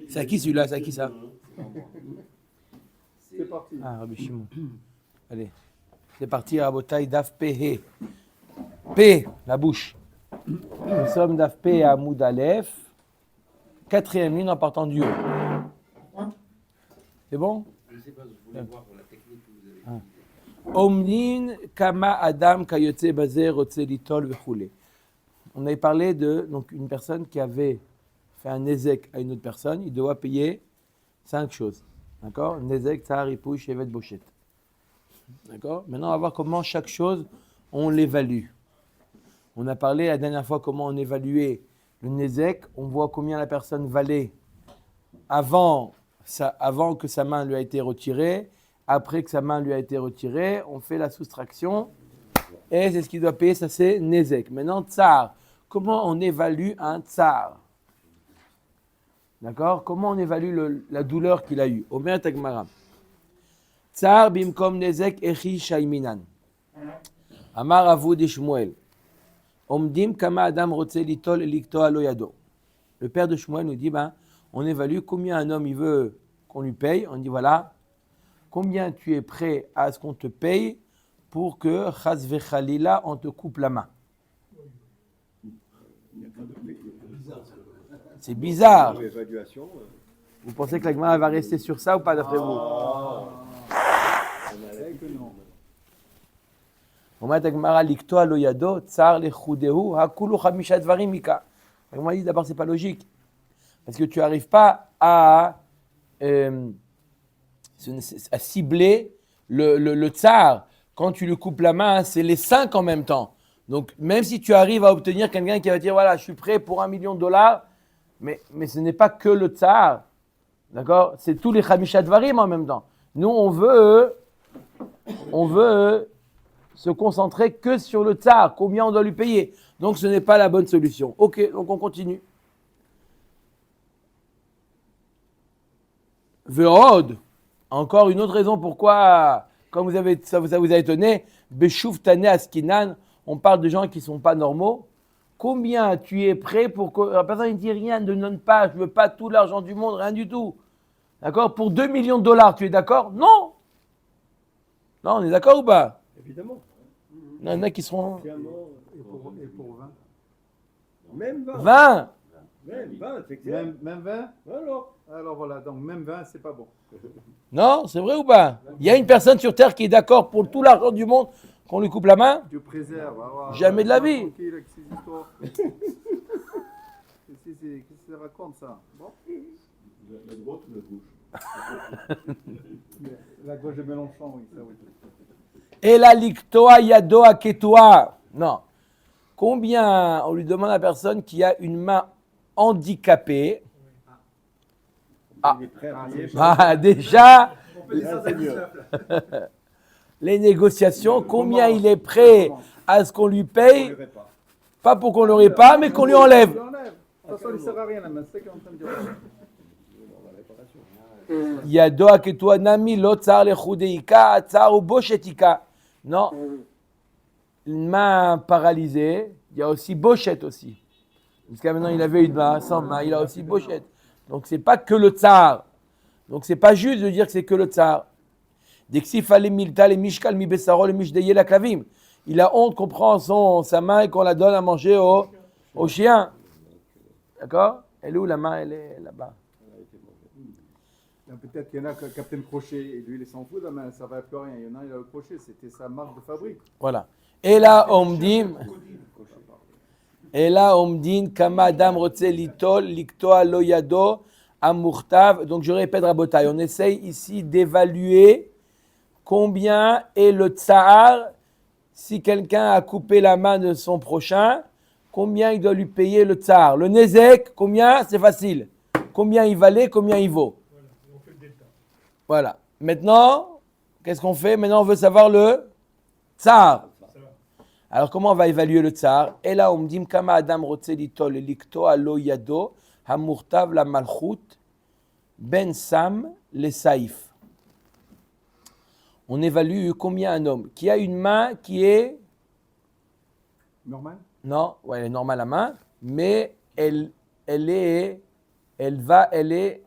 C'est à qui celui-là? C'est à qui ça? C'est parti. Ah, Rabbi Shimon. Allez. C'est parti, Rabotai, Daf P. P, la bouche. Nous sommes Daf P à Moud Aleph. 4e ligne en partant du haut. C'est bon? Je ne sais pas, je voulais voir la technique que vous avez utilisée. Omnin kama adam kayotse bazer rotse litol vechule. On avait parlé de donc, une personne qui avait fait un nezek à une autre personne, il doit payer 5 choses. D'accord? Nezek, tsar, ipouy, shevet, bochet. D'accord? Maintenant, on va voir comment chaque chose, on l'évalue. On a parlé la dernière fois comment on évaluait le nezek. On voit combien la personne valait avant que sa main lui a été retirée. Après que sa main lui a été retirée, on fait la soustraction. Et c'est ce qu'il doit payer, ça c'est nezek. Maintenant, tsar. Comment on évalue un tsar? D'accord? Comment on évalue la douleur qu'il a eue? Omer Tagmara. Tsar bimkom nezek echi shaiminan. Amar avou de Shmuel. Omdim kama adam rotse litol liktoa lo yado. Le père de Shmuel nous dit, on évalue combien un homme il veut qu'on lui paye. On dit voilà, combien tu es prêt à ce qu'on te paye pour que chas vechalila on te coupe la main. C'est bizarre. Vous pensez que la Gemara va rester sur ça ou pas d'après vous? On dit d'abord c'est pas logique parce que tu n'arrives pas à cibler le tsar. Quand tu lui coupes la main, c'est les 5 en même temps. Donc même si tu arrives à obtenir quelqu'un qui va dire voilà, je suis prêt pour $1 million, mais ce n'est pas que le tsar, d'accord? C'est tous les chamisha dvarim en même temps. Nous on veut se concentrer que sur le tsar, combien on doit lui payer. Donc ce n'est pas la bonne solution. Ok, donc on continue. Ve'od, encore une autre raison pourquoi, comme ça vous a étonné, Beshuv Tane Askinan, on parle de gens qui ne sont pas normaux. Combien tu es prêt pour que la personne ne dit rien, ne donne pas, je ne veux pas tout l'argent du monde, rien du tout. D'accord? Pour $2 millions, tu es d'accord? Non! Non, on est d'accord ou pas? Évidemment. Il y en a qui seront... Et pour 20. Même 20. 20! Même 20, c'est clair. Même 20? Alors voilà, donc même 20, c'est pas bon. Non, c'est vrai ou pas? Il y a une personne sur Terre qui est d'accord pour tout l'argent du monde qu'on lui coupe la main? Dieu préserve. Jamais de la vie. Tranquille avec ces histoires. Qu'est-ce que ça raconte ça? Bon. La droite ou la gauche? La gauche de Mélenchon, oui, ça oui. Et la lictoa yadoa ketoa. Non. Combien on lui demande à la personne qui a une main handicapée? Il est prêt à payer. Déjà, C'est mieux. les négociations, combien il est prêt à ce qu'on lui paye? Pas pour qu'on ne l'aurait pas, mais qu'on lui enlève. De toute façon, il ne sert à rien, la main. C'est ce qu'on est en train de dire. Yadoa ketoa nami lo tsar lechudeika tsar ou boshetika. Non. Une main paralysée, il y a aussi bochette aussi. Jusqu'à maintenant, il avait une main sans main, il a aussi bochette. Donc, ce n'est pas que le tsar. Donc, ce n'est pas juste de dire que c'est que le tsar. Il a honte qu'on prend sa main et qu'on la donne à manger au chien. D'accord? Elle est où la main? Elle est là-bas. Peut-être qu'il y en a qui a le crochet et lui il s'en fout, mais ça ne va plus rien. Il y en a, il a le crochet, c'était sa marque de fabrique. Voilà. Et là, omdim, kama adam rotse litol, liktoa lo yado, amurtav. Donc je répète, Rabotai, on essaye ici d'évaluer combien est le tsar si quelqu'un a coupé la main de son prochain, combien il doit lui payer le tsar. Le nezek, combien? C'est facile. Combien il valait, combien il vaut. Voilà. Maintenant, qu'est-ce qu'on fait? Maintenant, on veut savoir le tsar. Alors, comment on va évaluer le tsar? Et là, on me dit, kama adam rotse litol likto alo yado hamurtav la malchut ben sam le saïf. On évalue combien un homme qui a une main qui est... Normal? Non, ouais, elle est normale la main, mais elle est elle va être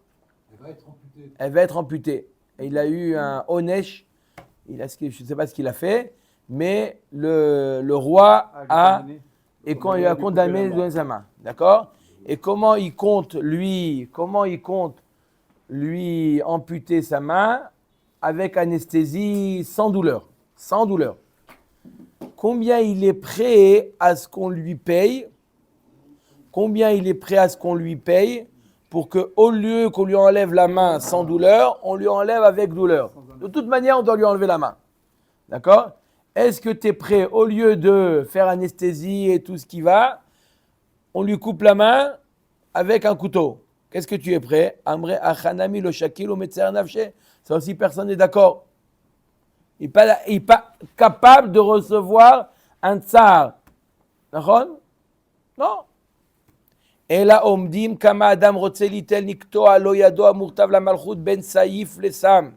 amputée. elle va être amputée. Et il a eu un onesh, je ne sais pas ce qu'il a fait, mais le roi il a condamné de donner sa main. D'accord? Et comment il compte lui amputer sa main avec anesthésie sans douleur. Sans douleur. Combien il est prêt à ce qu'on lui paye? Combien il est prêt à ce qu'on lui paye pour qu'au lieu qu'on lui enlève la main sans douleur, on lui enlève avec douleur. De toute manière, on doit lui enlever la main. D'accord? Est-ce que tu es prêt, au lieu de faire anesthésie et tout ce qui va, on lui coupe la main avec un couteau? Qu'est-ce que tu es prêt? Amre achanami lo shakil ou metzer nafshe. Ça aussi, personne n'est d'accord. Il n'est pas capable de recevoir un tsar. D'accord? Non. אלא עומדים כמה אדם רוצה ליטל נקטוע לא ידוע מורטב למלכות בין סעיף לסם.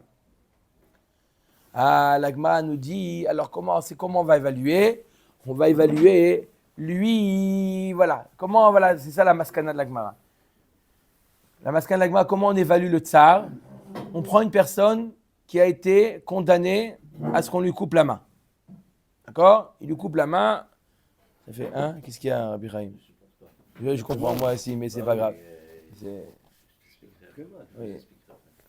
La Gemara nous dit, alors comment on va évaluer? On va évaluer lui, voilà. Comment, voilà, c'est ça la maskana de la Gemara. La maskana de la Gemara, comment on évalue le tsar? On prend une personne qui a été condamnée à ce qu'on lui coupe la main. D'accord? Il lui coupe la main. Ça fait qu'est-ce qu'il y a, Rabbi Chaim? Je comprends moi aussi, mais c'est pas grave. Oui,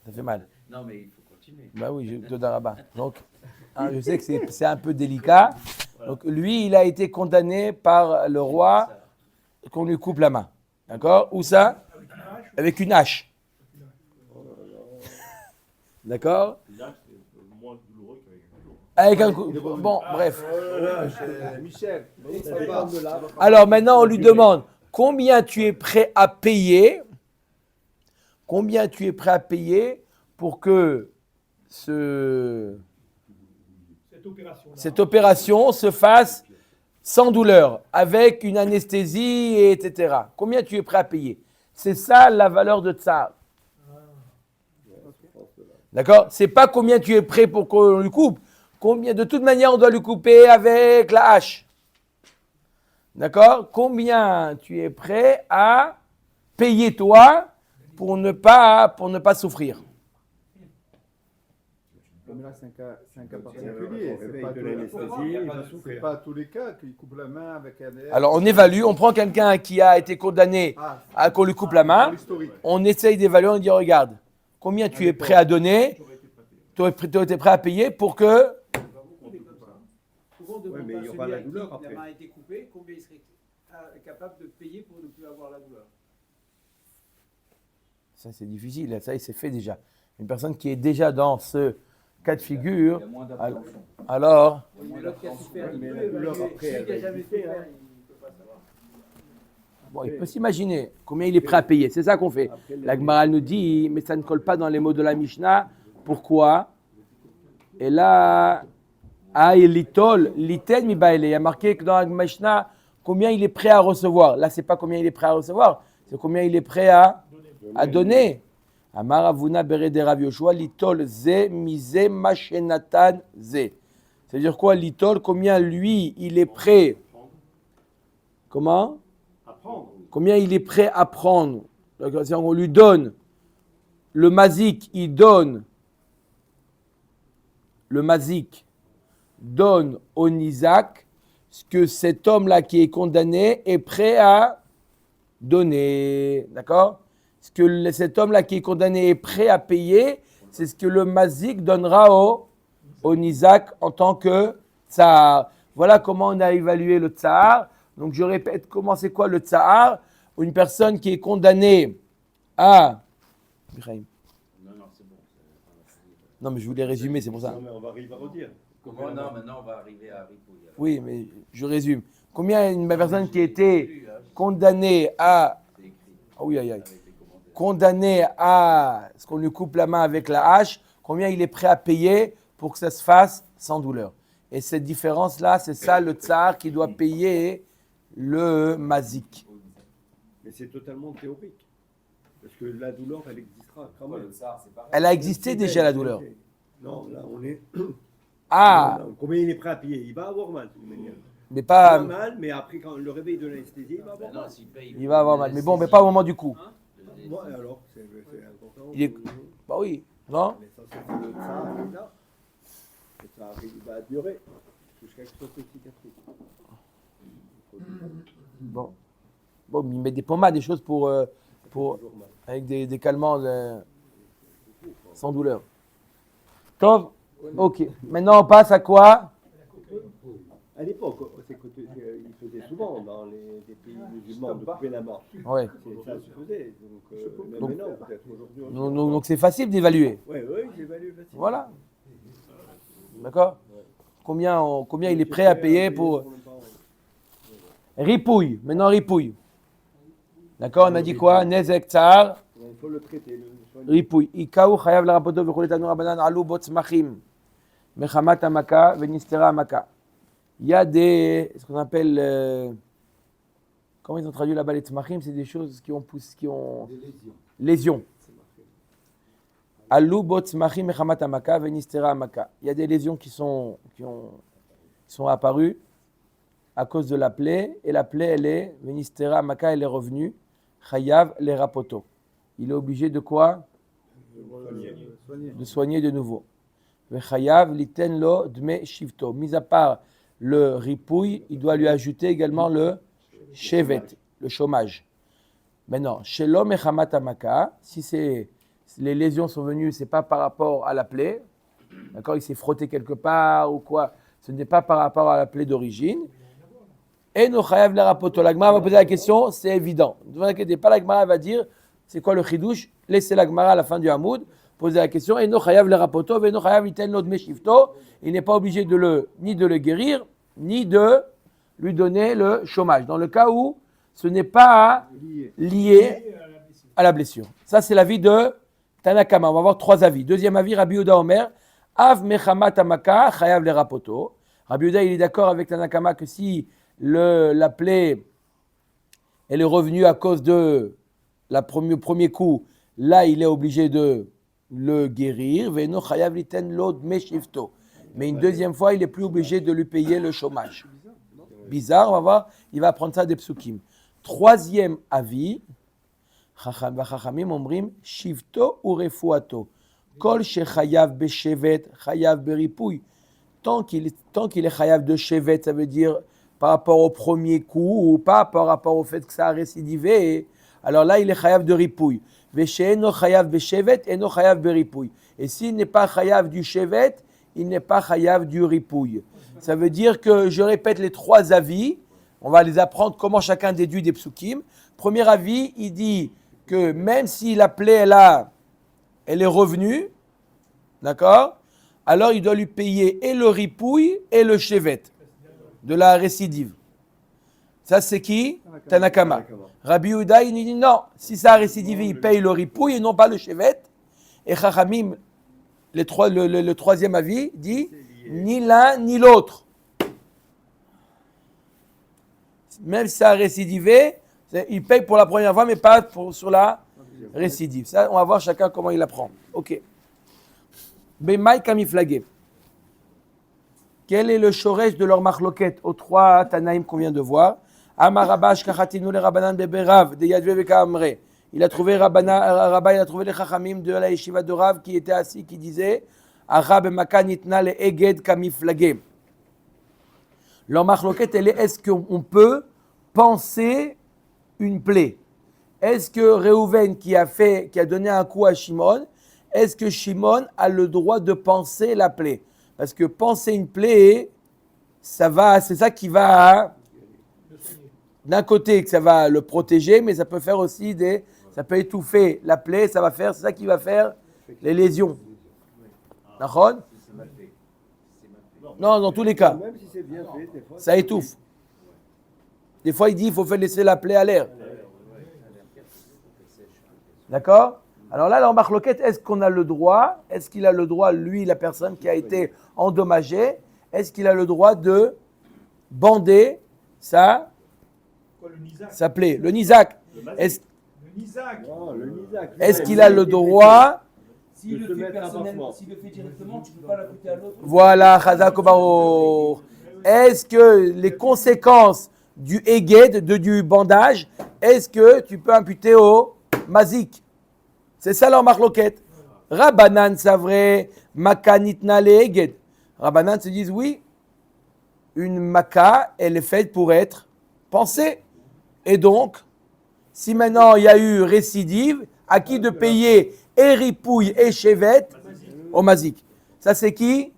ça fait mal. Non, mais il faut continuer. Bah oui, Todarabah. Donc, je sais que c'est un peu délicat. Donc, lui, il a été condamné par le roi qu'on lui coupe la main. D'accord? Où ça? Avec une hache. D'accord? C'est moins douloureux Avec un coup. Bon, bref. Michel, Alors maintenant, on lui demande combien tu es prêt à payer? Combien tu es prêt à payer pour que cette opération se fasse sans douleur, avec une anesthésie, etc. Combien tu es prêt à payer? C'est ça la valeur de tsar. D'accord? C'est pas combien tu es prêt pour qu'on lui coupe. Combien, de toute manière, on doit lui couper avec la hache. D'accord? Combien tu es prêt à payer toi pour ne pas souffrir? Mais là, c'est un cas particulier. C'est pas tous les cas qu'il coupe la main avec un. Alors, on évalue, on prend quelqu'un qui a été condamné à qu'on lui coupe la main, on essaye d'évaluer, on dit regarde, combien tu es prêt à donner, tu es prêt à payer pour que. Souvent, on demande mais il y à aura celui la à qui douleur la après. main a été coupée, combien il serait capable de payer pour ne plus avoir la douleur. Ça, c'est difficile, ça, il s'est fait déjà. Une personne qui est déjà dans ce cas de figure, alors. Mais l'autre qui a souffert, il mais peut la douleur évaluer. après, Celui elle qui a va jamais exister, souffert, hein. il ne peut pas savoir. Bon, il peut s'imaginer combien il est prêt à payer. C'est ça qu'on fait. La Gemara nous dit, mais ça ne colle pas dans les mots de la Mishnah. Pourquoi? Et là, l'itol, l'itel mi baile. Il y a marqué que dans la Mishnah, combien il est prêt à recevoir. Là, c'est pas combien il est prêt à recevoir, c'est combien il est prêt à donner. Amar Avuna Berede Rav Yoshua, l'itol ze mize mashenatan ze. C'est-à-dire quoi, l'itol? Combien lui, il est prêt? Comment? Combien il est prêt à prendre? On lui donne le mazik, il donne le mazik donne au Nizak ce que cet homme-là qui est condamné est prêt à donner. D'accord? Ce que cet homme-là qui est condamné est prêt à payer, c'est ce que le mazik donnera au Nizak en tant que tsar. Voilà comment on a évalué le tsar. Donc je répète, comment c'est quoi le tsar? Une personne qui est condamnée à... Non, c'est bon. Non, mais je voulais résumer, c'est pour ça. Non, mais on va arriver à redire. Comment non, maintenant on va arriver à Ripouille. Oui, mais je résume. Combien une personne qui a été condamnée à... C'est écrit. Ah oui, aïe, aïe. Avec les commentaires. Condamné à ce qu'on lui coupe la main avec la hache, combien il est prêt à payer pour que ça se fasse sans douleur. Et cette différence-là, c'est ça le tsar qui doit payer le mazik. Mais c'est totalement théorique. Parce que la douleur, elle existera quand même. Elle a existé déjà, la douleur. Non, là, on est. Ah, Non, combien il est prêt à payer? Il va avoir mal, de toute manière. mais Il pas... va mal, mais après, quand le réveil de l'anesthésie, il va avoir Ben non, mal. s'il paye, Il va avoir mal. Mais bon, mais pas au moment du coup. Le Moi, alors, c'est important. Il est- Bah oui, non? Mais ça, c'est le ça arrive là. Et ça arrive, il va durer jusqu'à ce que ce cicatrise. Bon. Bon, mais il met des pommades, des choses pour avec des calmants sans douleur. Top. Ok. Maintenant, on passe à quoi? À l'époque, c'est que il faisait souvent dans les pays musulmans de couper la main. Ouais. Ça se faisait. Donc, Donc- maintenant, peut-être aujourd'hui. Donc c'est facile d'évaluer. Oui, j'évalue facilement. Voilà. D'accord? Combien il est prêt à payer pour ripouille? Maintenant, ripouille. D'accord? On a dit quoi? Nezek tsar. Il faut le traiter. Ripouille. Ikaou chayav la rapoto v'chuletanu rabanan alu bot smachim. Mechamat amaka venistera amaka. Il y a ce qu'on appelle, comment ils ont traduit là-bas les tzmachim, c'est des choses qui ont lésions. Alu bot smachim mechamat amaka venistera amaka. Il y a des lésions qui sont apparues à cause de la plaie, et la plaie, elle est, venistera amaka, elle est revenue. Chayav les rapoto. Il est obligé de quoi? De soigner de nouveau. Chayav liten lo dme shivto. Mis à part le ripouille, il doit lui ajouter également le shevet, le chômage. Maintenant, chez l'homme mechamat amaka, si les lésions sont venues, c'est pas par rapport à la plaie, d'accord, il s'est frotté quelque part ou quoi, ce n'est pas par rapport à la plaie d'origine. Et no chayav le rapoto. La Gemara va poser la question, c'est évident. Ne vous inquiétez pas, la Gemara va dire, c'est quoi le chidouche? Laissez la Gemara à la fin du Hamoud poser la question. Et no chayav le rapoto, et no chayav iten lo dme shifto. Il n'est pas obligé ni de le guérir, ni de lui donner le chômage. Dans le cas où ce n'est pas lié à la blessure. Ça, c'est l'avis de Tanakama. On va avoir 3 avis. Deuxième avis, Rabbi Yehuda Omer, Av mechamat amaka chayav le rapoto. Rabbi Yehuda, il est d'accord avec Tanakama que si la plaie, elle est revenue à cause de premier coup, là, il est obligé de le guérir. Veno chayav liten lo dme shifto. Mais une deuxième fois, il n'est plus obligé de lui payer le chômage. Bizarre, on va voir, il va apprendre ça des psukim. Troisième avis, Chachamim omrim, shivto ou refuato. Kol shechayav beshevet, chayav beripouille. Tant qu'il est chayav de shevet, ça veut dire par rapport au premier coup ou pas par rapport au fait que ça a récidivé, alors là, il est chayav de ripouille. Vesheeno chayav beshevet, eno chayav beripouille. Et s'il n'est pas chayav du shevet, il n'est pas chayav du ripouille. Ça veut dire que, je répète les 3 avis, on va les apprendre comment chacun déduit des psukim. Premier avis, il dit que même si la plaie elle est revenue, d'accord, alors il doit lui payer et le ripouille et le shevet de la récidive. Ça c'est qui? Tanakama. Rabbi Yehuda, il dit non, si ça a récidivé, il paye le ripouille et non pas le shevet. Et Chachamim, le troisième avis, dit ni l'un ni l'autre. Même si ça a récidivé, il paye pour la première fois, mais pas sur la récidive. Ça, on va voir chacun comment il apprend. Ok. Bemaï kamiflagé. Quel est le shoresh de leur marloquette aux 3 Tanaïm qu'on vient de voir? Amarabash kachatinu le rabanan beberav de yadve vekamre. Il a trouvé Rabba, il a trouvé les chachamim de la yeshiva de Rav qui était assis, qui disait Arab maka nitna le eged kamiflagé. Leur marloquette, elle est, est-ce qu'on peut penser une plaie? Est-ce que Réhouven qui a donné un coup à Shimon, est-ce que Shimon a le droit de penser la plaie? Parce que penser une plaie, c'est ça qui va, d'un côté, que ça va le protéger, mais ça peut faire aussi ça peut étouffer la plaie, c'est ça qui va faire les lésions. D'accord? Non, dans tous les cas. Même si c'est bien fait, des fois, Ça étouffe. Des fois, il dit qu'il faut faire laisser la plaie à l'air. D'accord? Alors là, dans Marloquette, est-ce qu'on a le droit, est-ce qu'il a le droit, lui, la personne qui a été endommagée, est-ce qu'il a le droit de bander sa plaie? Le Nizak. Est-ce qu'il a le droit? S'il le fait personnellement, s'il le fait directement, tu ne peux pas l'appliquer à l'autre. Voilà, Chazak Obarour. Est-ce que les conséquences du eged, du bandage, est-ce que tu peux imputer au mazik. C'est ça leur marloquette. Rabbanan, c'est vrai, maka nitna leeged. Rabbanan se disent oui, une maka, elle est faite pour être pensée. Et donc, si maintenant il y a eu récidive, à qui de payer et ripouille et chevet au mazik. Ça c'est qui?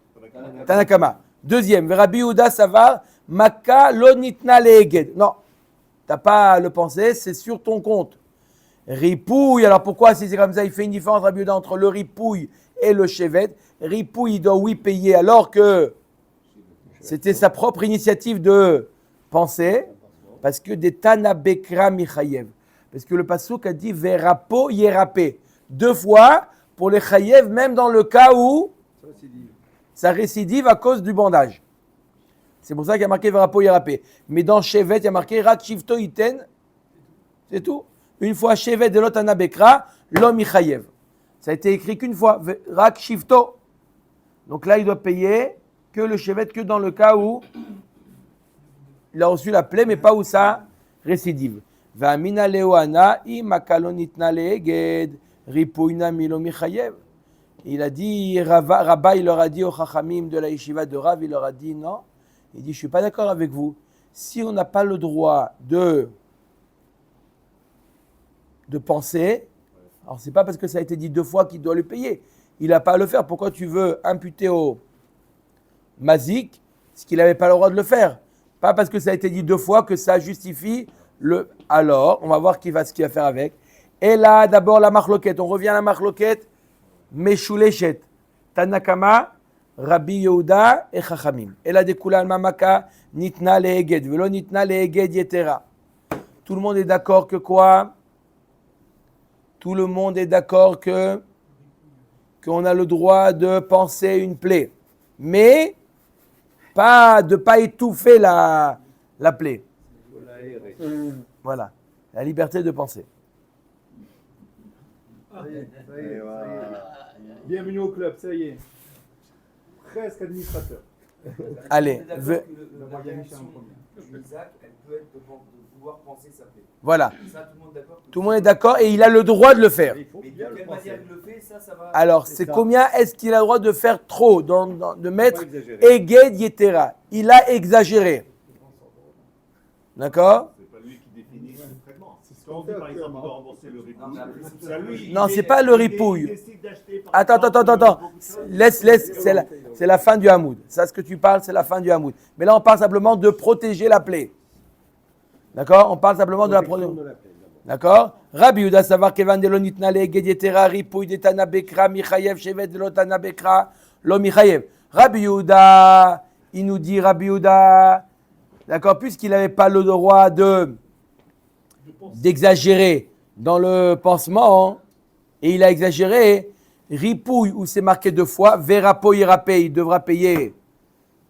Tanakama. Deuxième, Rabbi Yehuda Savar, maka lo nitna leeged. Non, t'as pas à le penser, c'est sur ton compte. Ripouille, alors pourquoi si c'est comme ça, il fait une différence Rabbi Yehuda entre le ripouille et le chevet. Ripouille, il doit oui payer alors que c'était sa propre initiative de penser, parce que des Tana Bekra Michayev. Parce que le Passouk a dit Verapo Yerapé. 2 fois pour les Chayev, même dans le cas où ça récidive à cause du bandage. C'est pour ça qu'il y a marqué Verapo Yerapé. Mais dans Shevet, il y a marqué Rak Shivto Iten. C'est tout. Une fois Shevet de l'Otana Bekra, l'homme Michayev. Ça a été écrit qu'une fois. Rak Shivto. Donc là, il doit payer que le chevet, que dans le cas où il a reçu la plaie, mais pas où ça récidive. Va'amina leoana imakalonitna leeged ripouina milo michayev. Il a dit, Rabba, il leur a dit au Chachamim de la yeshiva de Rav, il leur a dit non. Il dit, je ne suis pas d'accord avec vous. Si on n'a pas le droit de penser, alors c'est pas parce que ça a été dit 2 fois qu'il doit le payer. Il n'a pas à le faire. Pourquoi tu veux imputer au mazik ce qu'il n'avait pas le droit de le faire? Pas parce que ça a été dit 2 fois que ça justifie le. Alors, on va voir ce qu'il va faire avec. Et là, d'abord la marloquette. On revient à la marloquette. Meshulechet. Tanakama, Rabbi Yehuda et Chachamim. Et là, découle al-mamaka, nitna leeged. Velo nitna leeged yetera. Tout le monde est d'accord que quoi? Tout le monde est d'accord qu'on a le droit de penser une plaie. Mais de pas étouffer la plaie. Voilà, la liberté de penser. Ça y est. Bienvenue au club, ça y est. Presque administrateur. Allez, On est d'accord que la réaction de Isaac, elle peut être de vouloir penser sa plaie. voilà. Ça, tout le monde est d'accord. Tout le monde est d'accord et il a le droit de le faire. Il faut Mais de bien le quelle penser. manière il le fait, ça va. Alors, c'est ça. combien est-ce qu'il a le droit de faire trop, de mettre Faut pas exagérer. eged yetera? Il a exagéré. D'accord? C'est pas lui qui définit le traitement. Quand on dit par exemple, il doit rembourser le ripouille, c'est à lui. Non, c'est pas le ripouille. Il décide d'acheter, par Attends. exemple, Laisse, c'est la fin du hamoud. Ça, ce que tu parles, c'est la fin du hamoud. Mais là, on parle simplement de protéger la plaie. D'accord? On parle simplement de la protection. D'accord? Rabbi Yehuda savar kevan de lonitna leeged yetera ripouille de tana bekra michayev shevet de l'otana bekra lo michayev. Rabbi Yehuda, il nous dit Rabbi Yehuda, d'accord, puisqu'il n'avait pas le droit d'exagérer dans le pansement, et il a exagéré, ripouille où c'est marqué 2 fois, verapo irapé, il devra payer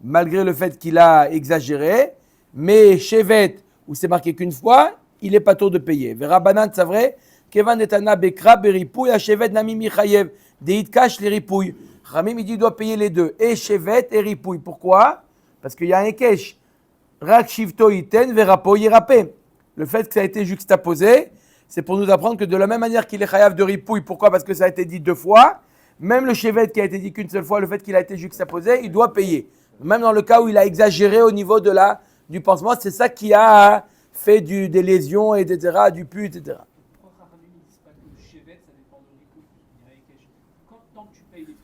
malgré le fait qu'il a exagéré, mais chevet où c'est marqué qu'une fois, il n'est pas tôt de payer. Verabanan, c'est vrai, kevan etana bekra beripouille à chevet nami michayev, deit kash les ripouilles. Ramim, il dit, il doit payer les 2, et chevet et ripouille. Pourquoi? Parce qu'il y a un kesh. Rak shivto iten verapo irapé. Le fait que ça a été juxtaposé, c'est pour nous apprendre que de la même manière qu'il est chayav de ripouille, pourquoi? Parce que ça a été dit 2 fois, même le chevet qui a été dit qu'une seule fois, le fait qu'il a été juxtaposé, il doit payer. Même dans le cas où il a exagéré au niveau du pansement, c'est ça qui a fait des lésions, etc., du pus, etc.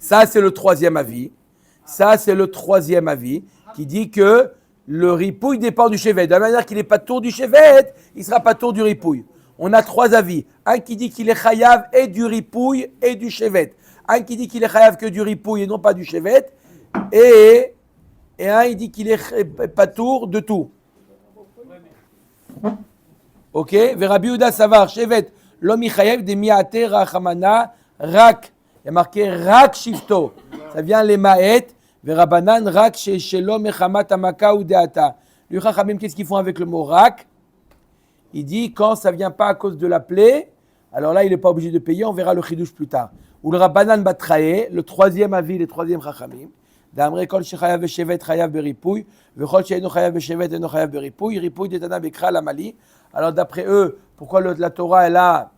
Ça, c'est le 3e avis. Ça, c'est le 3e avis qui dit que le ripouille dépend du chevet. De la manière qu'il n'est pas tour du chevet, il ne sera pas tour du ripouille. On a 3 avis. Un qui dit qu'il est chayav et du ripouille et du chevet. Un qui dit qu'il est chayav que du ripouille et non pas du chevet. Et un, il dit qu'il est pas tour de tout. Ok? Rabbi Yehuda savar chevet lomi chayav de miate rachamana rak. Il y a marqué rak shifto. Ça vient les maet. Verabanan rak shelo mechamat amaka ou deata. Les chachamim, qu'est-ce qu'ils font avec le mot rak? Il dit quand ça vient pas à cause de la plaie, alors là il n'est pas obligé de payer. On verra le chidouche plus tard. Ou le Rabbanan batrae, le 3e avis, le 3e chachamim. D'amre kol shechayav beshevet chayav beripouille, vechol sheino chayav beshevet eno chayav beripouille, ripouille detana bekra la mali. Alors d'après eux, pourquoi la Torah elle a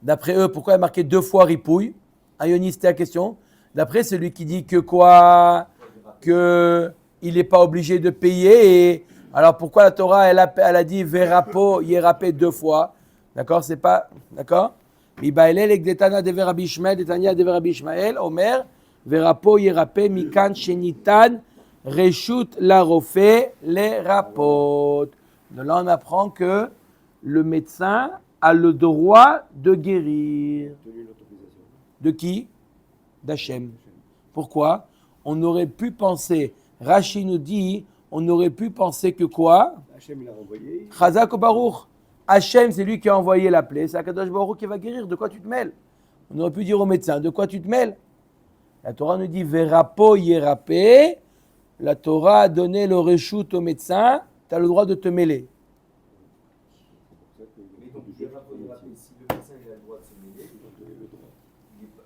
D'après eux, pourquoi il y a marqué 2 fois ripouille? Ayonis, c'était la question. D'après celui qui dit que quoi? Que il n'est pas obligé de payer. Et alors pourquoi la Torah, elle a dit verapo, yérapé 2 fois? D'accord? C'est pas. D'accord? Ibaelel ek detana de Rabbi Ishmael, detania de Rabbi Ishmael, Omer, verapo, yérapé, mikan, shenitan, reshut, la rofé, les rapot. De là, on apprend que le médecin a le droit de guérir. De qui? D'Hachem. Pourquoi? On aurait pu penser, Rashi nous dit, on aurait pu penser que quoi? Hachem il a renvoyé. Chazak ou Baruch. Hachem, c'est lui qui a envoyé la plaie. C'est Akadosh Baruch qui va guérir. De quoi tu te mêles? On aurait pu dire au médecin, de quoi tu te mêles? La Torah nous dit, verapo yérapé. La Torah a donné le reshut au médecin. Tu as le droit de te mêler. Mais donc, si le médecin il a le droit de se mêler,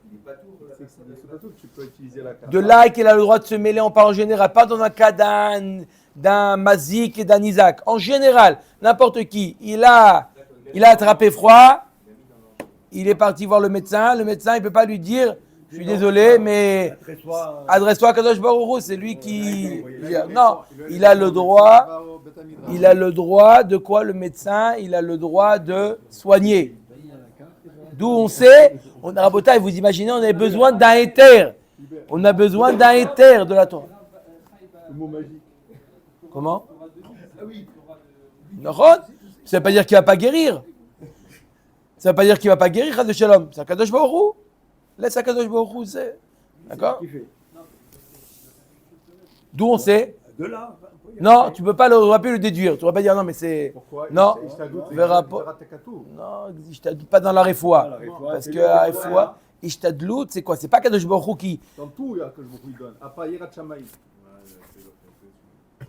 il n'est pas tout. C'est pas tout, tu peux utiliser la carte. De là qu'il a le droit de se mêler, on parle en général, pas dans un cas d'un Mazik et d'un Isaac. En général, n'importe qui, il a attrapé froid, il est parti voir le médecin il ne peut pas lui dire, je suis désolé, mais adresse-toi à Kadosh Baruch Hu, c'est lui qui... Non, il a le droit de quoi le médecin? Il a le droit de soigner. D'où on sait, Rabotai, vous imaginez, on a besoin d'un éther. On a besoin d'un éther de la Torah. Le mot magique. Comment? Non, ça ne veut pas dire qu'il ne va pas guérir. Ça ne veut pas dire qu'il ne va pas guérir, Chas de Shalom. C'est Akadosh Baruch Hu. Laisse Akadosh Baruch Hu, c'est. D'accord? D'où on sait? De là. Non, tu ne peux pas le déduire. Tu ne vas pas dire non, mais c'est. Pourquoi? Non, verra non, Ishtadlout, pas dans la refoua. Parce que la refoua, Ishtadlout, c'est quoi? C'est pas Kadosh Baruch Hu qui. Dans tout, il y a que je vous donne. À part Yirat Shamaïm.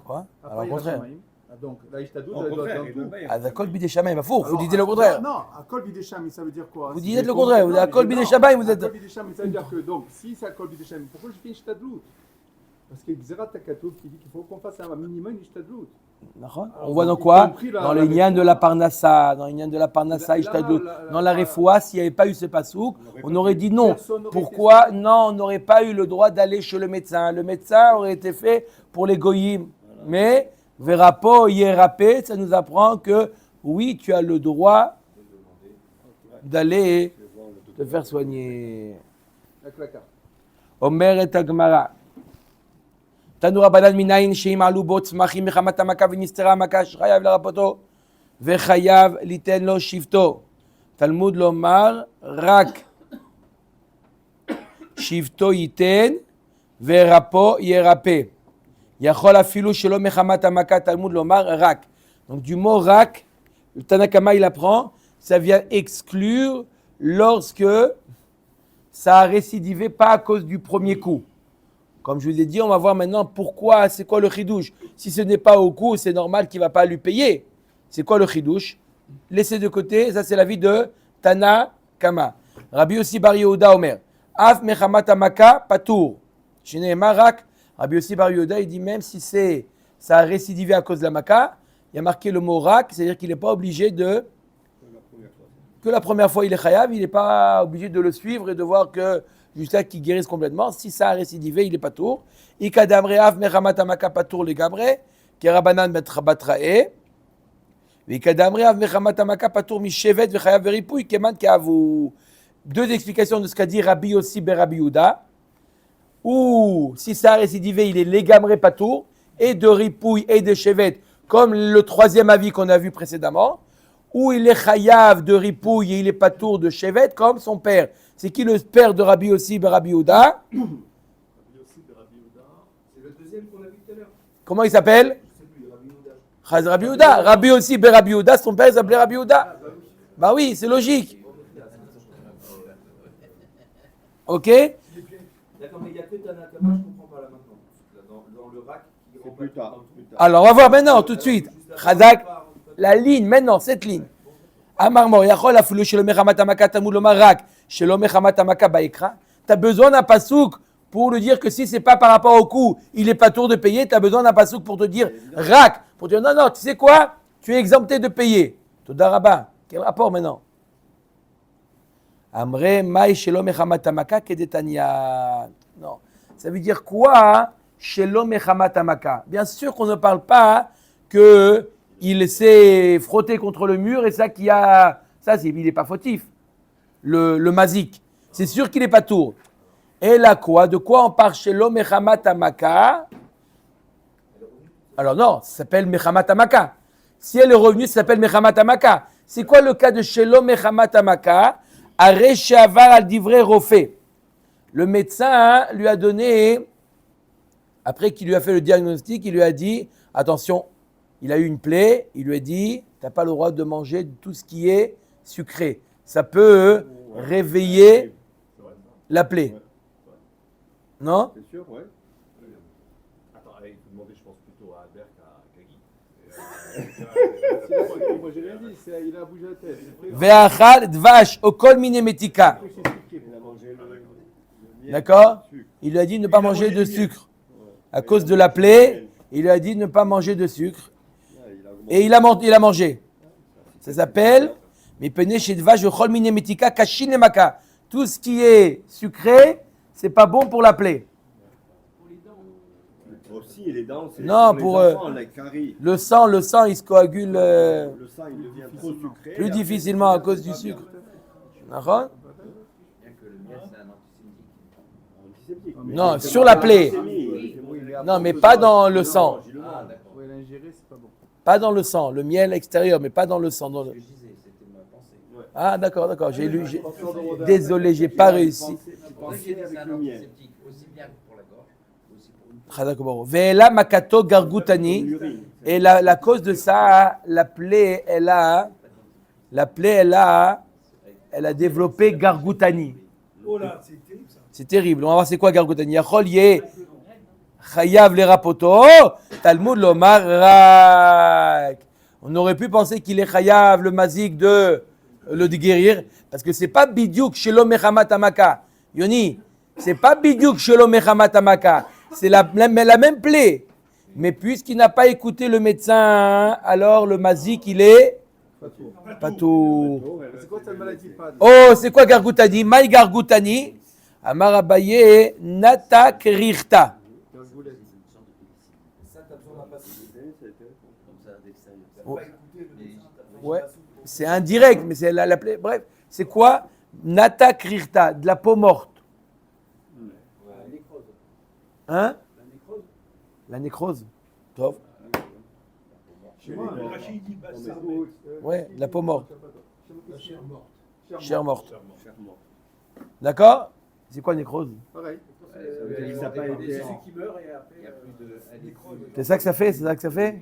Quoi? À Alors, part au Yirat contraire. Shamaïm. Donc, la Ishtadlout, elle doit être dans tout. À Zakol Bideshamayim, il faut. Vous disiez le contraire. Non, à Kol Bideshamayim, ça veut dire quoi? Vous disiez le contraire. Vous êtes à Kol Bideshamayim, vous êtes. Kol Bideshamayim, ça veut dire que, donc, si c'est à Kol Bideshamayim, pourquoi je fais Ishtadlout? Parce qu'il y a Xerat Takatouf qui dit qu'il faut qu'on fasse un minimum Ishtadlout. On voit dans quoi? Dans les liens de la Parnassa. Dans les liens de la Parnassa, Ishtadlout. Dans la refoua, s'il n'y avait pas eu ce pasouk, on aurait dit non. Pourquoi? Non, on n'aurait pas eu le droit d'aller chez le médecin. Le médecin aurait été fait pour les goyim. Mais, verapo, yérapé, ça nous apprend que oui, tu as le droit d'aller te faire soigner. Omer et Agmara. תנו רבנן מניין שאם עלו בו צמחים מחמת המכה ונסתרה המכה שחייב לרפאותו וחייב ליתן לו שבטו. תלמוד לומר רק שבטו ייתן ורפו ירפא. יכול אפילו שלא מחמת המכה, תלמוד לומר רק. Donc du mot rak, le Tanakama il apprend, ça vient exclure lorsque ça a récidivé pas à cause du premier coup. Comme je vous ai dit, on va voir maintenant pourquoi, c'est quoi le chidouche. Si ce n'est pas au coup, c'est normal qu'il ne va pas lui payer. C'est quoi le chidouche? Laissez de côté, ça c'est l'avis de Tana Kama. Rabbi Yossi Bar Yehuda Omer. Af mechamat amaka patour. Chez Marak, Rabbi Yossi Bar Yehuda, il dit même si ça a récidivé à cause de la maka, il y a marqué le mot rak, c'est-à-dire qu'il n'est pas obligé de... Que la première fois il est chayav, il n'est pas obligé de le suivre et de voir que jusqu'à qu'il guérisse complètement. Si ça a récidivé, il est pas tour. Ikadamre av mechamat amaka patour le gabre, kerabanan batrae. Ikadamre av mechamat amaka patour mishevet vechayav veripouy keman keavu. Deux explications de ce qu'a dit Rabbi Yossi ben Rabbi Yehuda. Ou si ça a récidivé, il est légamré patour et de ripouille et de chevet, comme le troisième avis qu'on a vu précédemment. Ou il est chayav de ripouille et il est patour de chevet, comme son père. C'est qui le père de Rabbi Yossi ben Rabbi Yehuda? C'est le deuxième qu'on a vu tout à l'heure. Comment il s'appelle? Je sais plus, Rabbi Yehuda. Rabbi Yehuda. Rabbi Yossi ben Rabbi Yehuda, son père s'appelait Rabbi Yehuda. Bah oui, c'est logique. Ok? D'accord, mais il n'y a que Tanakama, je ne comprends pas là maintenant. Dans le rack, il C'est plus tard. Alors on va voir maintenant, tout de suite. Chazak, la ligne, maintenant, cette ligne. Amar Mor, Yachol afulu shelo mechamat amaka tamud lomar rak, shelo mechamat amaka baikra. Tu as besoin d'un pasouk pour lui dire que si c'est pas par rapport au coup, il est pas tour de payer, tu as besoin d'un pasouk pour te dire rak, pour dire non, non, tu sais quoi? Tu es exempté de payer. Toda Rabba, quel rapport maintenant? Amre mai shelo mechamat hamaka kedetania. Non. Ça veut dire quoi, shelo mechamat hamaka? Bien sûr qu'on ne parle pas qu'il s'est frotté contre le mur et ça qui a... Ça, il n'est pas fautif. Le mazik. C'est sûr qu'il n'est pas tour. Et là quoi? De quoi on parle shelo mechamat hamaka? Alors non, ça s'appelle mechamat hamaka. Si elle est revenue, ça s'appelle mechamat hamaka. C'est quoi le cas de shelo mechamat hamaka? Are she'avar al divrei rofé. Le médecin lui a donné, après qu'il lui a fait le diagnostic, il lui a dit, attention, il a eu une plaie, il lui a dit, tu n'as pas le droit de manger tout ce qui est sucré. Ça peut réveiller la plaie. Non? C'est sûr, ouais. Attends, il faut demander, je pense, plutôt à Albert qu'à Guy. Moi j'ai rien dit, il a bougé la tête. Ve'achal dvash okol mine metika. Il a mangé le miel, D'accord? le sucre. Il lui a dit de ne pas manger de sucre. À cause de la plaie, il lui a dit de ne pas manger de sucre. Ouais, Et il a mangé. Ça s'appelle Mipene shedvash okol mine metika kashin lemaka. Tout ce qui est sucré, c'est pas bon pour la plaie. Aussi, les dents, c'est Non, pour pour, les enfants, la carie. Le sang, il se coagule Le sang, il devient trop sucré. plus après, difficilement à ça cause du va sucre. bien. D'accord? Bien que le miel, c'est un antisémitique. Antiseptique. Mais Non, c'est sur pas la plaie. antisémite. Non, mais pas dans le sang. Ah, d'accord. Ouais, l'ingérer, c'est pas bon. Pas dans le sang. Le miel extérieur, mais pas dans le sang. Ce que je disais, c'était ma pensée. Ah, d'accord. J'ai lu. Désolé, j'ai pas réussi. C'est pour ça que j'ai dit c'est un antiseptique, aussi bien pour la gorge, aussi pour une... Chadakobaro. Ve'ela makato gargutani. L'urine. Et la cause de ça, la plaie, elle a développé gargutani. Oh là, c'est terrible ça. C'est terrible. On va voir c'est quoi gargutani. Yachol yeh chayav le rapoto. Talmud lomar rak. On aurait pu penser qu'il est chayav le mazik de le guérir parce que c'est pas bidiouk shelo mechamat hamaka. Yoni, c'est pas bidiouk shelo mechamat hamaka. C'est la même plaie. Mais puisqu'il n'a pas écouté le médecin, alors le mazik il est pas tout. C'est quoi ta maladie, Pad? Oh, c'est quoi gargoutani? Maï gargoutani. Amar Abaye nata krirta. Gargoulette. Ça, t'as besoin d'un patient. Comme ça, dès que ça... T'as Oh. pas écouté le médecin, t'as pas Ouais. pas soufflé. C'est indirect, mais c'est la plaie. Bref, c'est quoi? Nata krirta, de la peau morte. Hein? La nécrose. Tov. Chez moi, Rachid dit bah, ça. Ouais, la peau morte. La chair morte. Chair morte. Chèrement. D'accord? C'est quoi nécrose? Pareil. Ça n'a pas été. Celui qui meurt et après. Il n'y a plus de... Elle est plus... C'est ça que ça fait? C'est ça que ça fait?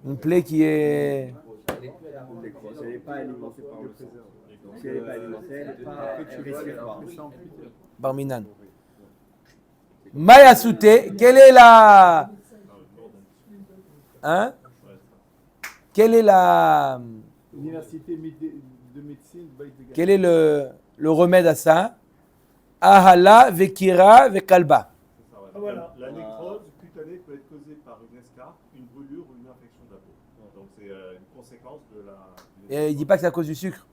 Une plaie qui est... Elle est plus à la Elle n'est pas alimentée par le sang. Donc si elle n'est pas alimentée, elle n'est pas. Elle respire pas. Barminan. Maya Souté, quelle est la... Hein? Quelle est la... Université de médecine, Baït de Gaï. Quel est le remède à ça? Ahala, Vekira, Vekalba. C'est ça, ouais. Ah, voilà. La nécrose cutanée peut être causée par une escarpe, une brûlure ou une infection de la peau. Donc c'est une conséquence de la... Et il ne dit pas que c'est à cause du sucre.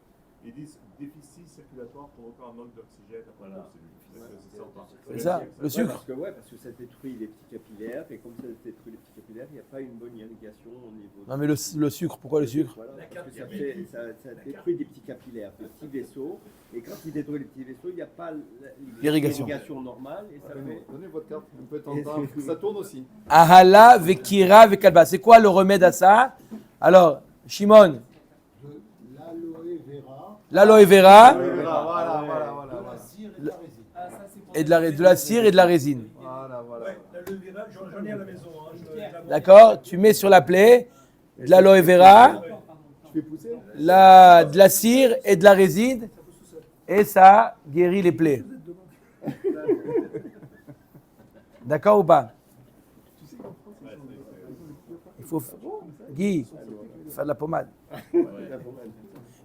Ils disent déficit circulatoire provoquant un manque d'oxygène après la cellule. C'est ça, on parle. C'est ça, le sucre. Parce que ça détruit les petits capillaires, et comme ça détruit les petits capillaires, il n'y a pas une bonne irrigation au niveau. Non mais le sucre, pourquoi le sucre? Voilà, parce que ça détruit des petits capillaires, des petits vaisseaux, et quand il détruit les petits vaisseaux, il n'y a pas L'irrigation. normale, et ça fait. Donnez votre carte, on peut t'entendre. Ça tourne aussi. Ahala, Vekira, Vekalba. C'est quoi le remède à ça? Alors, Shimon, L'aloe vera. l'aloe vera Voilà. De la cire et de la résine. et de la cire et de la résine. Voilà. Ouais, l'aloe vera, j'en ai à la maison. Hein. D'accord? Tu mets sur la plaie de l'aloe vera, Tu fais pousser? de la cire et de la résine et ça guérit les plaies. D'accord ou pas? Il faut Guy, faire de la pommade.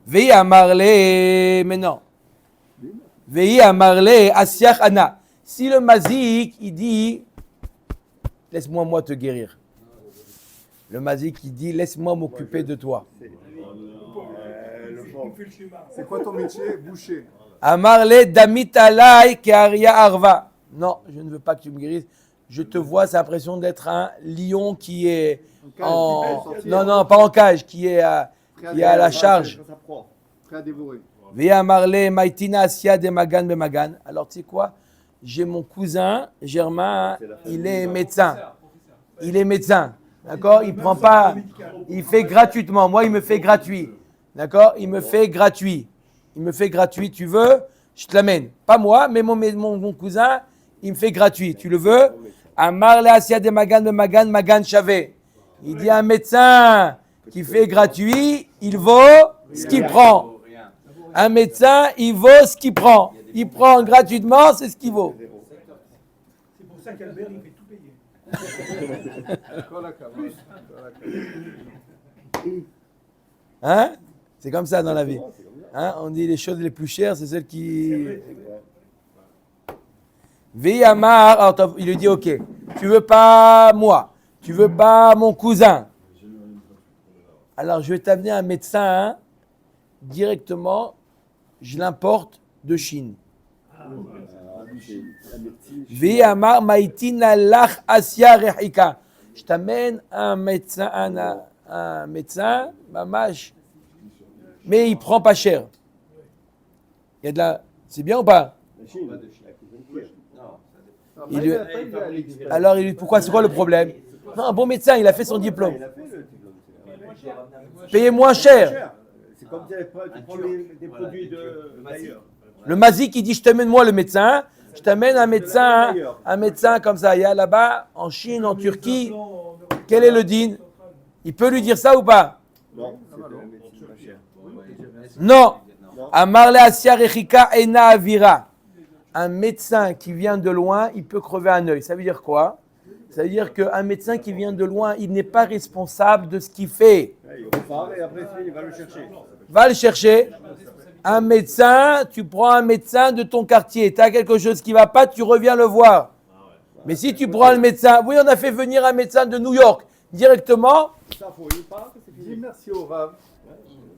Veille à Marley, mais non. Veille à Marley, Asiach Anna. Si le mazik, il dit, laisse-moi moi te guérir. Le mazik, il dit, laisse-moi m'occuper de toi. Il fait le schéma. C'est quoi ton métier? Boucher. Amarle damit alay ke'aria arva. Non, je ne veux pas que tu me guérisses. Je te vois, c'est l'impression d'être un lion qui est en... Non, pas en cage, qui est à la charge. Ça prend. Prêt à dévorer. Via Marley, Maitina, Asia, de Magan, Bemagan. Alors, tu sais quoi? J'ai mon cousin, Germain, il est médecin. Il est médecin. D'accord? Il prend pas. Il fait gratuitement. Moi, il me fait gratuit. D'accord? Il me fait gratuit. Tu veux? Je te l'amène. Pas moi, mais mon cousin, il me fait gratuit. Tu le veux? À Marley, Asia, de Magan, Bemagan, Magan Chavé. Il dit un médecin qui fait gratuit, il vaut ce qu'il prend. Un médecin, il vaut ce qu'il prend. Il prend gratuitement, c'est ce qu'il vaut. C'est pour ça qu'Albert, il fait tout payer. Hein? C'est comme ça dans la vie. Hein? On dit les choses les plus chères, c'est celles qui... Veyamar, alors il lui dit, ok, tu veux pas moi, tu veux pas mon cousin. Alors je vais t'amener un médecin, hein, directement, je l'importe de Chine. Veyamar maitina lach asia rehika. Je t'amène un médecin, un médecin, mamash, mais il prend pas cher. Il y a de la... C'est bien ou pas? Alors, pourquoi? C'est quoi le problème? Non, un bon médecin, il a fait son diplôme. Payez moins cher. C'est comme tu prends des produits d'ailleurs. Le Mazik, il dit, je t'amène moi le médecin. Je t'amène un médecin comme ça. Il y a là-bas, en Chine, en Turquie. Quel est le din? Il peut lui dire ça ou pas? Non, c'est pas cher. Non. Amarle Asia Rechika Ena Avira. Un médecin qui vient de loin, il peut crever un œil. Ça veut dire quoi? Ça veut dire qu'un médecin qui vient de loin, il n'est pas responsable de ce qu'il fait. Il repart et après, il va le chercher. Va le chercher. Un médecin, tu prends un médecin de ton quartier. Tu as quelque chose qui ne va pas, tu reviens le voir. Mais si tu prends le médecin, oui, on a fait venir un médecin de New York directement. Ça, faut il part, c'est Dis fini. merci au Rav.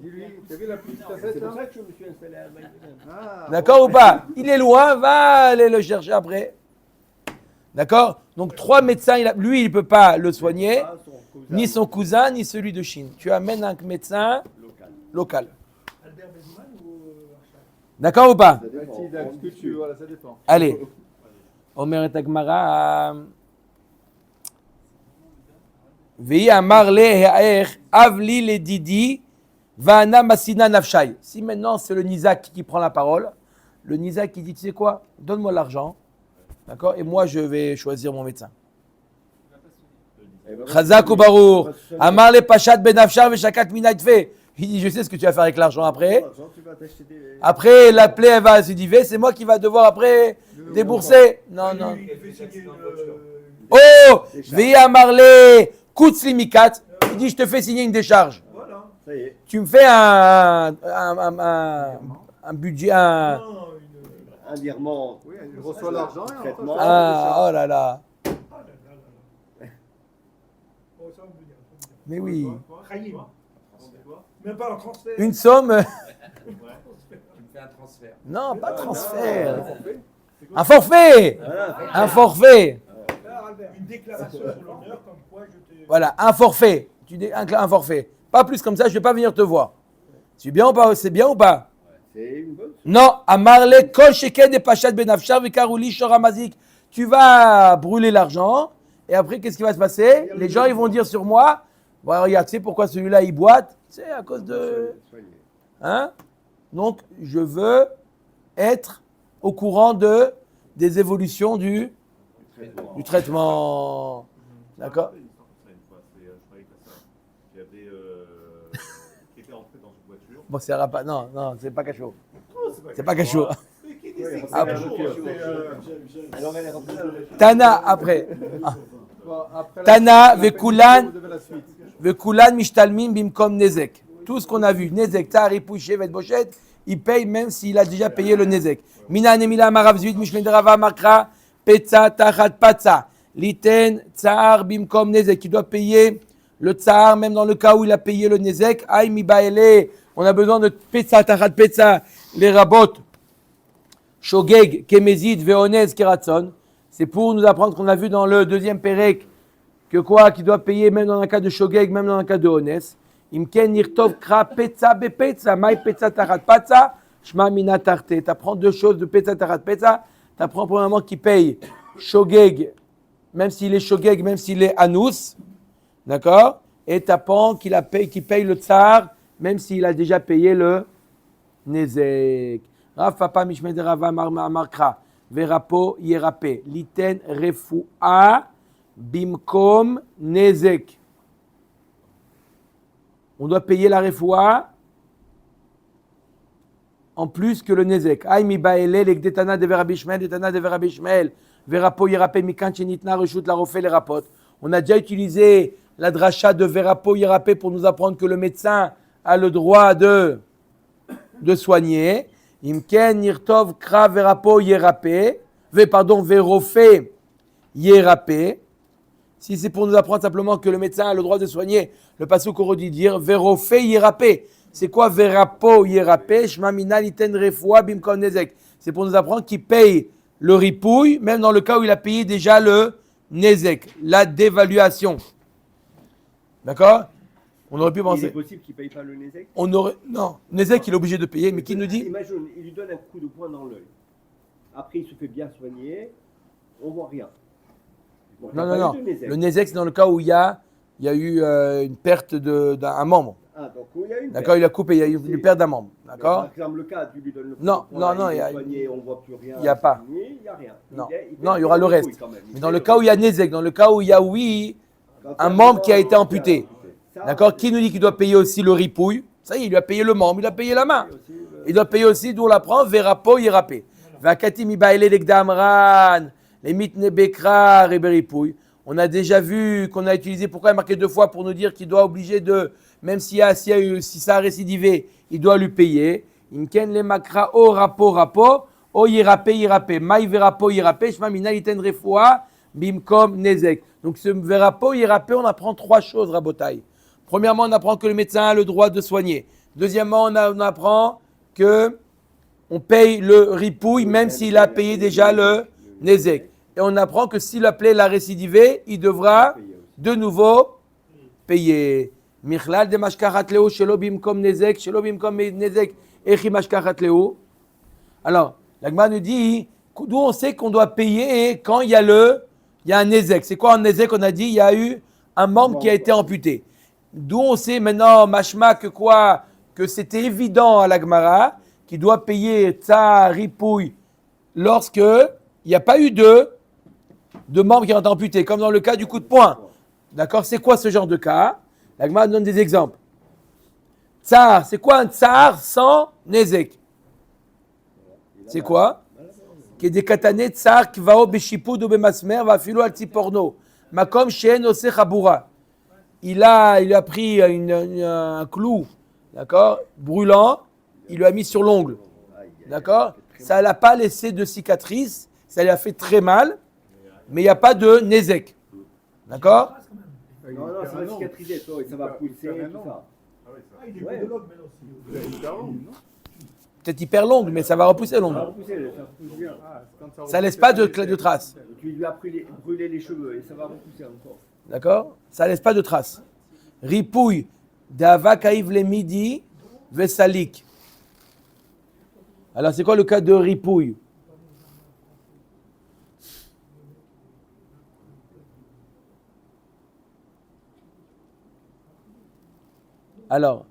Dis-lui, tu as vu la petite cassette C'est pour là? ça que je me suis installé à Maïden. D'accord ou pas? Il est loin, va aller le chercher après. D'accord? Donc 3 médecins, lui, il ne peut pas le soigner, ni son cousin, ni celui de Chine. Tu amènes un médecin local. Albert Bezouman ou Arshad? D'accord ou pas? Ce que tu veux, voilà, ça dépend. Allez. Omer et Agmara. Vei amar le ha'er avli le didi va'ana masina nafshai. Si maintenant c'est le Nizak qui prend la parole, le Nizak qui dit, tu sais quoi, donne-moi l'argent, d'accord, et moi je vais choisir mon médecin. Chazak ou Barour. Amar le pachat ben nafshar ve'shakat minaitfe. Il dit, je sais ce que tu vas faire avec l'argent après. Après, la plaie, elle va se diver. C'est moi qui va devoir après débourser. Non, non. Il fait signer le... Oh, Via Marley, Koutzli Mikat. Il dit, je te fais signer une décharge. Voilà. Ça y est. Tu me fais un budget, Non, Un virement. Oui, il reçoit l'argent et on Traitement. oh là là. Oh, ça, on peut dire. Mais oui. Khaïm. Même pas un transfert. Une somme. Tu me fais un transfert. Non, pas transfert. Un forfait. Un forfait. Là, Albert, une déclaration pour l'honneur comme quoi je te... Voilà, un forfait. Un forfait. Pas plus comme ça, je ne vais pas venir te voir. C'est bien ou pas? C'est bien ou pas? C'est une bonne. Non, Amarle, Kol Sheken et Pachat Benafshar, Vekarouli, Shoramazik. Tu vas brûler l'argent, et après, qu'est-ce qui va se passer? Les gens, ils vont dire sur moi, bah, regarde, tu sais pourquoi celui-là, il boite? C'est à cause de... Hein? Donc, je veux être au courant des évolutions du traitement. D'accord? Qui était entré dans une voiture. Bon, c'est pas... Non, c'est pas cachot. C'est pas cachot. Tana, après. Bon, après la Tana, suite, Vekulan, vous devez la suite. Vekulan, Mishtalmin, Bimkom, Nezek. Tout ce qu'on a vu, Nezek, Tari, Pouché, Vetbochet, il paye même s'il a déjà payé le Nezek. Mina, Nemila, Maravzuit, Mishmedrava, Makra, Petza, Tachat, Patza. Liten, Tsar, Bimkom, Nezek. Il doit payer le Tsar, même dans le cas où il a payé le Nezek. Aïe, Mibaele, on a besoin de Petza, Tachat, Petza, les rabotes. Shogeg, Kemezid, Veonez, Keratson. C'est pour nous apprendre qu'on a vu dans le deuxième Pérec que quoi, qu'il doit payer même dans un cas de Shogeg, même dans un cas de Honez. Imken nirtov kra petza be petza, mai petza tarat patza, shma mina tarte. Tu apprends deux choses de petza tarat petza. Tu apprends premièrement qu'il paye Shogeg, même s'il est Shogeg, même s'il est Anous. D'accord? Et tu apprends qu'il paye le tsar, même s'il a déjà payé le Nezek. Rav Papa Mishmed Rava Markra. Verapo Yerape. Liten Refua Bimkom Nezek. On doit payer la Refoua en plus que le Nezek. Aï mi baele l'ekdetana de Verabishmel, detana de Verabishmel. Verapo Yerape Mikan Chenitna Reshut la Rofé les rapot. On a déjà utilisé la dracha de Verapo Yerape pour nous apprendre que le médecin a le droit de soigner. Imken nirtov kra verapo yerape, verofé yerape. Si c'est pour nous apprendre simplement que le médecin a le droit de soigner, le pasuk aurait dû dire verofé yerape. C'est quoi verapo yerape? Shma mina liten refoua bimkon nezek. C'est pour nous apprendre qu'il paye le ripouille, même dans le cas où il a payé déjà le nezek, la dévaluation. D'accord? On aurait pu penser. Il est possible qu'il ne paye pas le Nezek. Non, Nezek, il est obligé de payer, mais qui nous dit? Imagine, il lui donne un coup de poing dans l'œil. Après, il se fait bien soigner, on ne voit rien. Bon, Non. Le Nezek, c'est dans le cas où il y a eu une perte d'un membre. Ah, donc il y a une D'accord, il a coupé, il y a eu une perte d'un membre. D'accord? Par exemple, le cas, tu lui donnes le coup Non, de poing, non, il il y a- est soigné, on ne voit plus rien. il y a pas. Il n'y a rien. Non, Il non, il y aura le reste. quand même. Mais dans le cas où il y a Nezek, dans le cas où il y a, oui, un membre qui a été amputé. D'accord? Qui nous dit qu'il doit payer aussi le ripouille? Ça y est, il lui a payé le membre, il a payé la main. Il doit payer aussi, d'où on l'apprend, Verapo Yerape. Vakati Mibaele Legdamran, les mitne Bekra, Reberipouille. On a déjà vu qu'on a utilisé, pourquoi il est marqué deux fois pour nous dire qu'il doit obliger de, même si ça a récidivé, il doit lui payer. Imken le makra o rapo, o Yerape, maï Verapo Yerape, shma mina iten refoua, bimkom nezek. Donc ce Verapo Yerape, on apprend trois choses, Rabotai. Premièrement, on apprend que le médecin a le droit de soigner. Deuxièmement, on apprend que on paye le ripouille même s'il a payé déjà le nezek. Et on apprend que s'il a appelé la récidivé, il devra de nouveau payer. Michlal de mashkarat leo shelo bimkom nezek, shelo bimkom nezek, echi mashkarat leo. Alors, l'agma nous dit d'où on sait qu'on doit payer quand il y a un nezek. C'est quoi un nezek? On a dit il y a eu un membre qui a été amputé. D'où on sait maintenant, mashma, que c'était évident à l'Agmara qu'il doit payer tsar, ripouille lorsque il n'y a pas eu de membres qui ont été amputés, comme dans le cas du coup de poing. D'accord? C'est quoi ce genre de cas? L'Agmara donne des exemples. Tsar, c'est quoi un tsar sans nezek? C'est quoi? Qui est des katané tsar kvao beshipud ou bemasmer va filo al porno. Makom shen ose chabura. Il a pris un clou, d'accord, brûlant, il lui a mis sur l'ongle, d'accord. Ça l'a pas laissé de cicatrice, ça lui a fait très mal, mais il n'y a pas de nezek, d'accord. Non, ça va cicatriser, ça va pousser, tout ça. Ah, il est podologue maintenant aussi. Peut-être hyper longue, mais ça va repousser Ça va l'ongle. repousser, ça repousse bien. Ça laisse pas de traces, Tu lui as brûlé les cheveux et ça va repousser encore. d'accord. Ça laisse pas de traces. Ripouille, d'ava kaïv le midi, vesalik. Alors c'est quoi le cas de ripouille? Alors,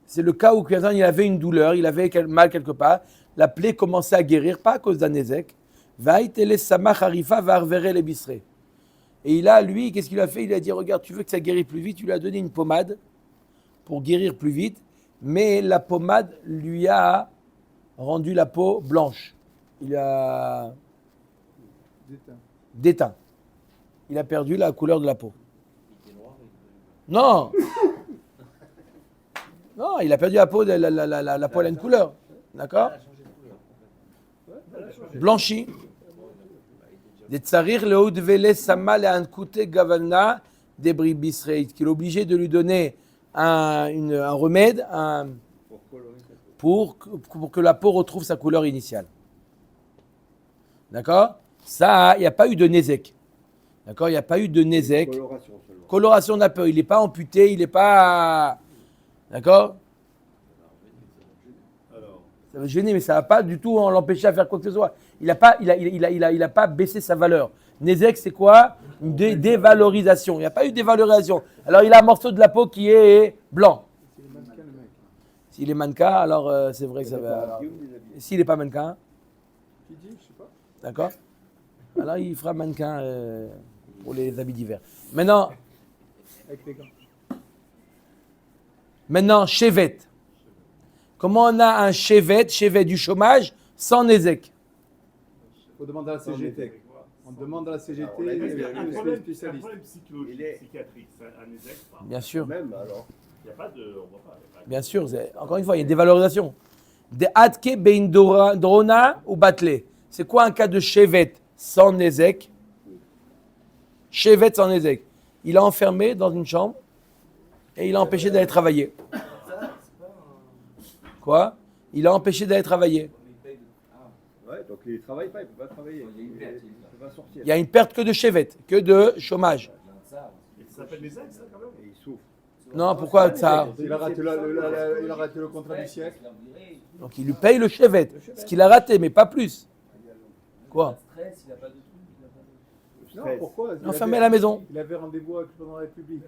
c'est le cas où quelqu'un il avait une douleur, il avait mal quelque part, la plaie commençait à guérir, pas à cause d'un ézec. Vaïtele samach harifa varvere le bisré. Et lui, qu'est-ce qu'il a fait? Il a dit, regarde, tu veux que ça guérisse plus vite? Tu lui as donné une pommade pour guérir plus vite, mais la pommade lui a rendu la peau blanche. Il a déteint. Il a perdu la couleur de la peau. Non. Non, il a perdu la peau, la peau a une couleur. D'accord? Blanchi. Des tsarir leoud vele sama le ankute gavana debri bisreit. Qu'il est obligé de lui donner un remède pour que la peau retrouve sa couleur initiale. D'accord? Ça, il n'y a pas eu de Nézek. D'accord? Il n'y a pas eu de Nézek. Coloration seulement. Coloration de la peau, il n'est pas amputé, il n'est pas... D'accord? Alors, Ça va gêner, mais ça ne va pas du tout l'empêcher à faire quoi que ce soit. Il n'a pas baissé sa valeur. Nézek, c'est quoi? Une dévalorisation. Il n'y a pas eu de dévalorisation. Alors, il a un morceau de la peau qui est blanc. C'est le mannequin, le mec. S'il est mannequin, alors c'est vrai que ça va... S'il n'est pas mannequin, Qui dit? Je sais pas. d'accord? Alors, il fera mannequin pour les habits d'hiver. Maintenant, Avec les gants. Chevet. Comment on a un chevet du chômage, sans Nézek? Il faut demander à la CGT. On demande à la CGT, on l'a dit, parce qu'il y a un le problème, un spécialiste. problème psychologique, Il est- psychiatrique, c'est un ézec. Bien sûr. Même alors. Il n'y a pas de. On voit pas. Il y a pas de- Bien sûr, encore une fois, il y a une dévalorisation. Des Atke Bein Drona ou Batlé. C'est quoi un cas de Chevet sans Nézek? Chevet sans Nézek. Il a enfermé dans une chambre et il a empêché d'aller travailler. Ça, c'est pas un. Quoi? Il a empêché d'aller travailler. On les paye de. Ah, Ouais, donc il ne travaille pas, il ne peut pas travailler. il y a une perte, Il ne peut pas sortir. Il y a une perte que de Chevet, que de chômage. ça vient de ça. Et ça s'appelle les ex, ça, quand même. Et il souffre. Non, pourquoi ça? Il a raté le contrat du siècle. Donc il lui paye le Chevet, ce qu'il a raté, mais pas plus. Quoi? Stress, il n'a pas de truc, il n'a pas de. Non, Stress. pourquoi? Il Enfermé à avait- la maison. Il avait rendez-vous avec le président de la République.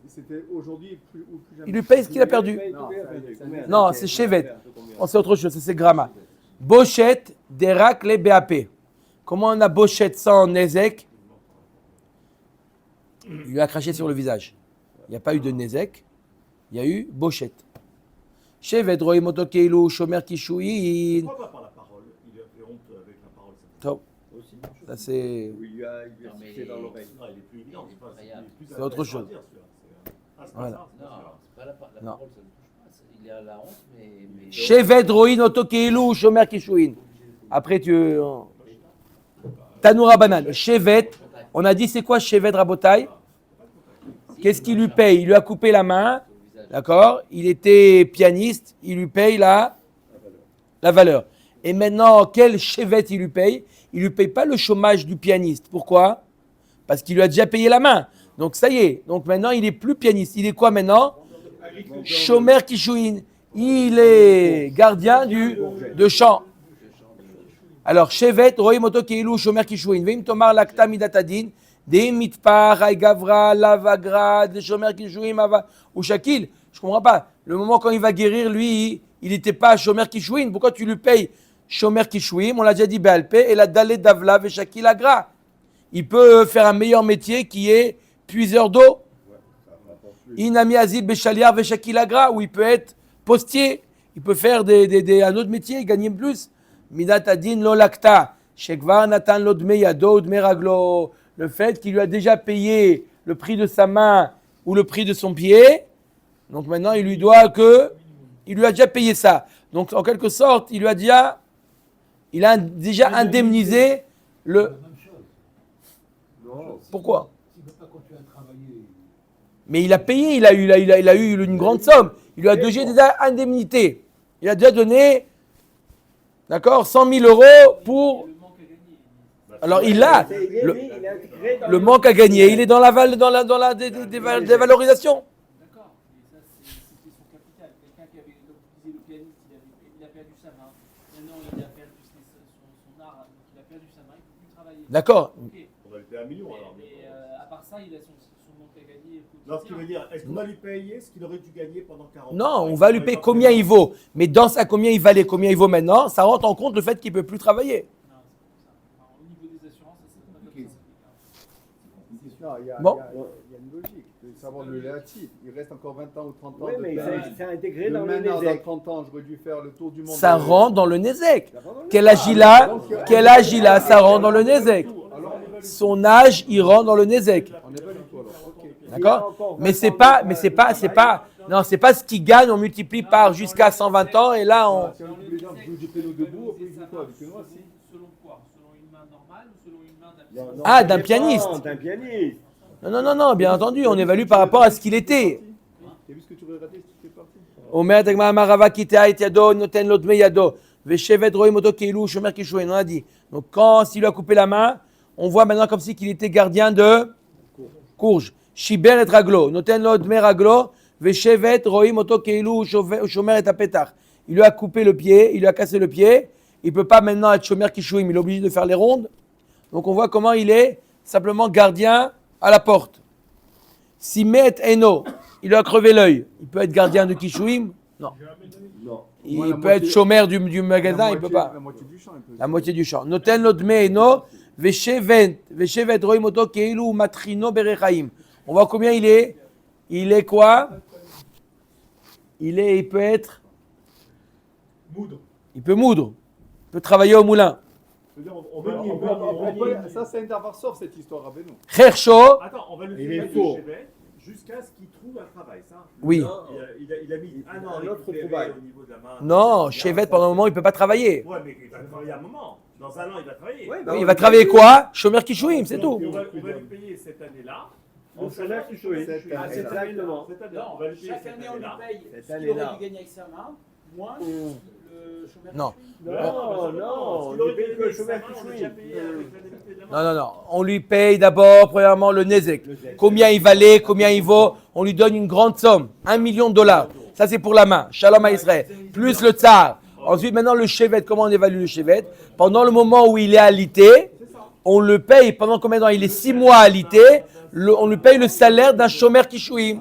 C'était aujourd'hui ou plus jamais. Il lui paye ce qu'il a perdu. Non, c'est Chevet. On sait autre chose, ça, c'est Gramma. Bochette, Derak, les BAP. Comment on a Bochette sans Nézek? Il lui a craché sur le visage. Il n'y a pas eu de Nézek, il y a eu Bochette. Chevet, Roy Motokeilu, Shomer Kishouin. Pourquoi pas par la parole? Il a fait honte avec la parole. Top. Aussi. Ça, c'est. Où il lui a sifflé dans l'oreille. Non, il est plus évident. C'est pas- il est plus C'est autre intéressant à chose. dire, celui-là. Ah, c'est pas Voilà. ça, c'est Non, pas ça. c'est pas la Non. parole, ça ne touche pas. Il a la honte, mais... Chevet, Roy Motokeilu, Shomer Kishouin. Après, tu. Tanoura Banane. Chevet, on a dit c'est quoi Chevet Rabotai? Qu'est-ce qu'il lui paye? Il lui a coupé la main, d'accord? Il était pianiste, il lui paye la valeur. Et maintenant, quel chevet il lui paye? Il lui paye pas le chômage du pianiste. Pourquoi? Parce qu'il lui a déjà payé la main. Donc ça y est. Donc maintenant, il est plus pianiste. Il est quoi maintenant? Shomer Kishouin. Il est gardien de chant. Alors, chevet, roy moto keilu, shomer kishouin. Veim tomar lakta midatadin. Des mitpar, gavra, lavagra, des shomer kishouin, ou shakil. Je comprends pas. Le moment quand il va guérir, lui, il n'était pas shomer kishouin. Pourquoi tu lui payes shomer kishouin? On l'a déjà dit, Béalpe, et la dalé davla, ve shakil agra. Il peut faire un meilleur métier qui est puiseur d'eau. Inami azil bechaliar ve shakil agra, où il peut être postier. Il peut faire un autre métier, gagner plus. Midat adin lo lakta, shekvar natan lo dme yado, dme raglo. Le fait qu'il lui a déjà payé le prix de sa main ou le prix de son pied, donc maintenant il lui doit il lui a déjà payé ça. Donc en quelque sorte, il a déjà indemnisé le. La même chose. Non. Pourquoi? S'il ne veut pas continuer à travailler, Mais il a payé, il a eu une grande somme. Il lui a déjà indemnité. Il a déjà donné, d'accord, 100 000 euros pour. Alors il a le manque à gagner. Il est dans la dévalorisation. D'accord, mais ça c'était son capital. Quelqu'un qui avait utilisé le pianiste, il a perdu sa main. Maintenant il a perdu son art, donc il a perdu sa main, il ne peut plus travailler. D'accord. Ok. On va lui payer 1 million alors. Mais à part ça, il a son manque à gagner. Non, ce qui veut dire, est-ce qu'on va lui payer ce qu'il aurait dû gagner pendant 40 ans? Non, on va lui payer combien il vaut. Mais dans ça, combien il valait, combien il vaut maintenant, ça rentre en compte le fait qu'il ne peut plus travailler. Non, c'est pour ça. Alors, au niveau des assurances, ça c'est pas comme ça. Non, il y a Bon. une logique. Il faut savoir le relatif. Il reste encore 20 ans ou 30 ans. Oui, de mais permis. c'est intégré dans le Maintenant, dans Nézek. 30 ans, j'aurais dû faire le tour du monde. Ça rentre dans le Nézek. Ça rentre dans le Quel âge il a? Quel âge il a? Ça rentre dans le Nézek. Son âge, il rentre dans le Nézek. On évalue tout alors. Ok. D'accord? Mais c'est pas, non, c'est pas ce qu'il gagne, on multiplie par jusqu'à 120 ans et là on. Si on dit les gens jouent du péno debout, après ils jouent quoi? Du péno assis? Selon quoi? Selon une main normale ou selon une main d'un pianiste? Ah, d'un pianiste. D'un pianiste. Non, bien entendu, on évalue par rapport à ce qu'il était. T'as vu ce que tu aurais raté si tu fais parti? Omer Tegma Marava Kitea et Yado, Noten Lodme Yado, Veshevet Roim Oto Keilu, Shomer Kishuin. On a dit. Donc, quand il lui a coupé la main, on voit maintenant comme si qu'il était gardien de courge. Shiber et Raglo, Noten Lodme Raglo, Veshevet Roim Oto Keilu, Shomer et Apetach. Il lui a coupé le pied, il lui a cassé le pied. Il ne peut pas maintenant être Shomer Kishuim, il est obligé de faire les rondes. Donc, on voit comment il est simplement gardien à la porte. Si Met Eno, il lui a crevé l'œil, il peut être gardien de Kishuim? Non. Non. Il peut être chômeur du magasin, il ne peut pas. La moitié du champ, il peut. La moitié du champ. Noten Lodme Eno, Veshevet Roim Oto Keilu Matrino Berechaim. On voit combien il est. Il est quoi? Il peut être. Moudre. Il peut moudre. Il peut travailler au moulin. C'est-à-dire, Ça, c'est un Darvarsov, cette histoire, à Benoît. Chercho. Attends, on va le Il est faire faux. jusqu'à ce qu'il trouve un travail, ça. Oui. Il a mis un an à Un autre récupérer trouvaille. au niveau de la main. Non, Chevet, pendant un moment, il ne peut pas travailler. Ouais, mais il va travailler un moment. Dans un an, il va travailler. Ouais, Oui, il va travailler quoi? Chômeur Kishuim, c'est tout. On va lui payer cette année-là. On salaire qui jouait. Exactement. Exactement. On va lui payer Chaque cette année, on lui année-là. paye Cette ce qu'il aurait année-là. dû gagner avec sa main, moins le chômeur. Non. Non, on lui paye que le chômeur qui jouait. Non. On lui paye d'abord, premièrement, le Nezek. Combien il valait, combien il vaut. On lui donne une grande somme, $1 million. Ça, c'est pour la main. Shalom à Israël. Plus le tsar. Ensuite, maintenant, le chevet. Comment on évalue le chevet? Pendant le moment où il est alité, on le paye. Pendant combien de temps? Il est 6 mois alité. On lui paye le salaire d'un chômeur Kishuim.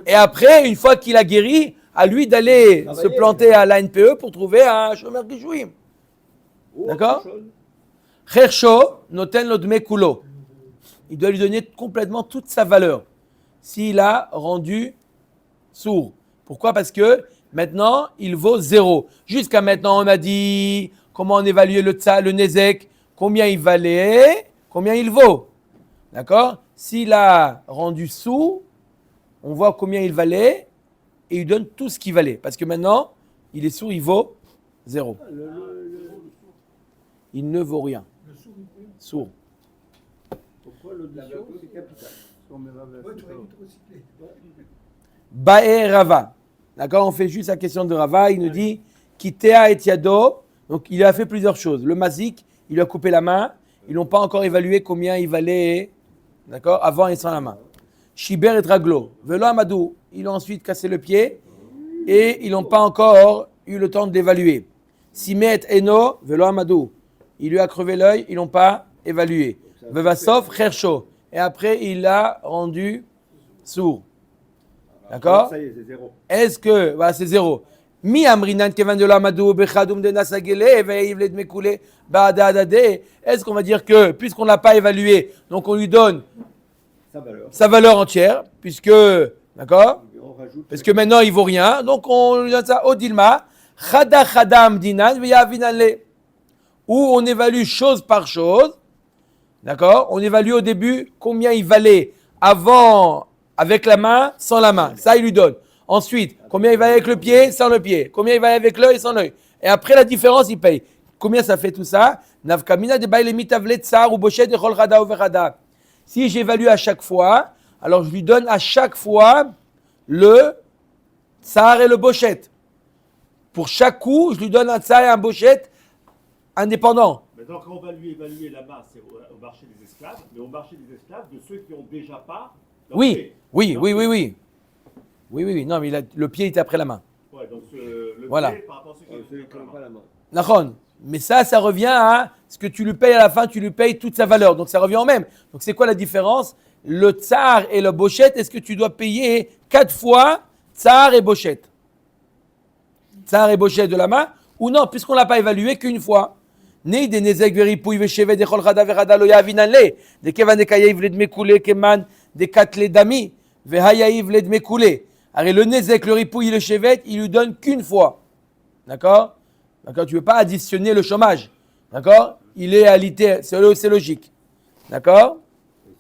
Et après, une fois qu'il a guéri, à lui d'aller se planter à la NPE pour trouver un chômeur Kishuim. D'accord? Chercho, noten lodme kulo. Il doit lui donner complètement toute sa valeur. S'il a rendu sourd. Pourquoi? Parce que maintenant, il vaut 0. Jusqu'à maintenant, on a dit comment on évaluait le Nezek, combien il valait, combien il vaut. D'accord? S'il a rendu sourd, on voit combien il valait et il donne tout ce qu'il valait. Parce que maintenant, il est sourd, il vaut 0. Il ne vaut rien. Sourd. Pourquoi l'audition, c'est capital. Ouais, tu aurais dû te recycler. Bae Rava. D'accord, on fait juste la question de Rava. Il nous dit Kitea et Yado. Donc, il a fait plusieurs choses. Le Mazik, il lui a coupé la main. Ils n'ont pas encore évalué combien il valait, d'accord, avant et sans la main. Shiber et Draglo. Velo Amadou. Ils ont ensuite cassé le pied et ils n'ont pas encore eu le temps d'évaluer. Simet Eno. Velo Amadou. Il lui a crevé l'œil. Ils n'ont pas évalué. Vevasov Chercho. Et après, il l'a rendu sourd. D'accord? Ça y est, c'est 0. Est-ce que, voilà, c'est 0. Mi amrinan kevan de l'amadou bechadoum de nasagele veivle de mekoule baadadade. Est-ce qu'on va dire que, puisqu'on ne l'a pas évalué, donc on lui donne sa valeur entière, puisque, d'accord? Parce que maintenant il vaut rien, donc on lui donne ça au dilma. Chada chadam dinan veyavinale. Où on évalue chose par chose. D'accord? On évalue au début combien il valait avant avec la main, sans la main. Ça, il lui donne. Ensuite, combien il valait avec le pied, sans le pied. Combien il valait avec l'œil, sans l'œil. Et après, la différence, il paye. Combien ça fait tout ça? Navkamina de baile mitavle tsar ou bochet de chol rada ou verada. Si j'évalue à chaque fois, alors je lui donne à chaque fois le tsar et le bochet. Pour chaque coup, je lui donne un tsar et un bochet indépendant. Maintenant, quand on va lui évaluer la masse, c'est au marché des esclaves, mais au marché des esclaves de ceux qui ont déjà pas. Oui. Non, mais le pied était après la main. Ouais, donc le Voilà. pied par rapport à ceux qui n'ont pas la main. Nahon. Mais ça revient à ce que tu lui payes à la fin, tu lui payes toute sa valeur. Donc ça revient au même. Donc c'est quoi la différence? Le tsar et le bochet, est-ce que tu dois payer 4 fois tsar et bochet? Tsar et bochet de la main? Ou non, puisqu'on ne l'a pas évalué qu'une fois. Nei de nezek veripouy vecheve de chol rada verada lo yavinanle. De kevan de kayaïv le dmekoule keman de katle dami. Vehayaïv le dmekoule. Alors le nezek, le ripouille et le chevet, il lui donne qu'une fois. D'accord? D'accord? Tu ne veux pas additionner le chômage. D'accord? Il est alité, c'est logique. D'accord?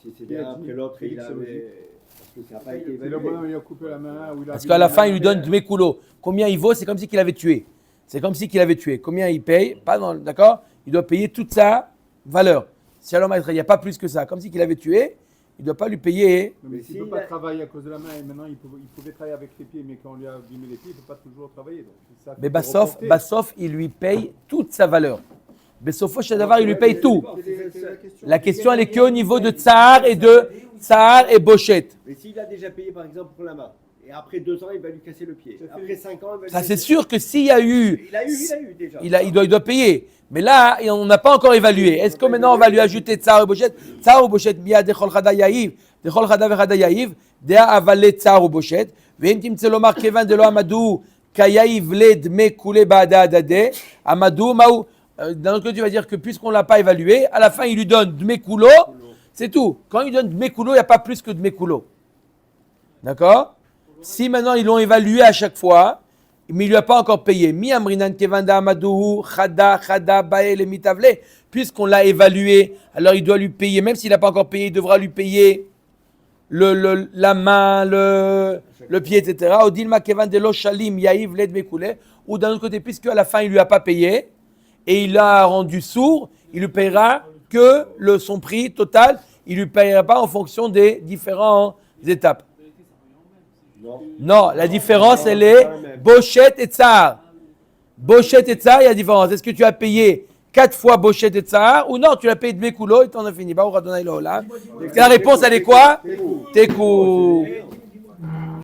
Si c'était un après l'autre, il avait. Parce que ça n'a pas été Si le évalué. bonhomme il a coupé la main, ou il a Parce qu'à la fin, il lui donne dmekulo. Combien il vaut? C'est comme si qu'il avait tué. C'est comme si qu'il avait tué. Combien il paye? Pas dans, d'accord? Il doit payer toute sa valeur. Shalom Aleichem, il n'y a pas plus que ça. Comme si qu'il avait tué. il ne doit pas lui payer. Non, mais s'il ne peut pas travailler à cause de la main, et maintenant il pouvait travailler avec les pieds, mais quand on lui a abîmé les pieds, il ne peut pas toujours travailler. Donc, c'est ça Mais qu'il faut reporter. Bassof, il lui paye toute sa valeur. Bessofo Shadavar, il lui paye tout. La question, elle est qu'au niveau de Tsahar et Bochet. Mais s'il a déjà payé, par exemple, pour la main, et après 2 ans, il va lui casser le pied. Après 5 ans, il va lui Ça, casser c'est le sûr que s'il y a eu. Il a eu déjà. Il doit payer. Mais là, on n'a pas encore évalué. Est-ce que maintenant on va lui ajouter Tsahar et Bochet? Tsahar ou Bochet, Mia Dechol Chada Yahiv, Dechol Chada Vechada Yahiv, Dea Avale Tsahar ou Bochet, Veim Timtse Lomar Kevan de lo Amadou, Kayahiv le Dme Koule Bada Adade, Amadou Maou. D'un autre côté, tu vas dire que puisqu'on ne l'a pas évalué, à la fin, il lui donne Dme Koulo, c'est tout. Quand il donne Dme Koulo, il n'y a pas plus que Dme Koulo. D'accord? Si maintenant ils l'ont évalué à chaque fois, mais il ne lui a pas encore payé. Mi amrinan kevanda amadou, chada, bae, le mitavle. Puisqu'on l'a évalué, alors il doit lui payer, même s'il n'a pas encore payé, il devra lui payer la main, le pied, etc. Odilma kevandelo shalim, yaïv, led mekoule. Ou d'un autre côté, puisque à la fin il ne lui a pas payé, et il l'a rendu sourd, il lui payera que son prix total, il ne lui payera pas en fonction des différentes étapes. Non, la différence, elle est Bochet et Tsahar. Bochet et Tsahar, il y a différence. Est-ce que tu as payé 4 fois Bochet et Tsahar ou non, tu l'as payé Dme Koulo et t'en as fini. La réponse, elle est quoi? Tekou.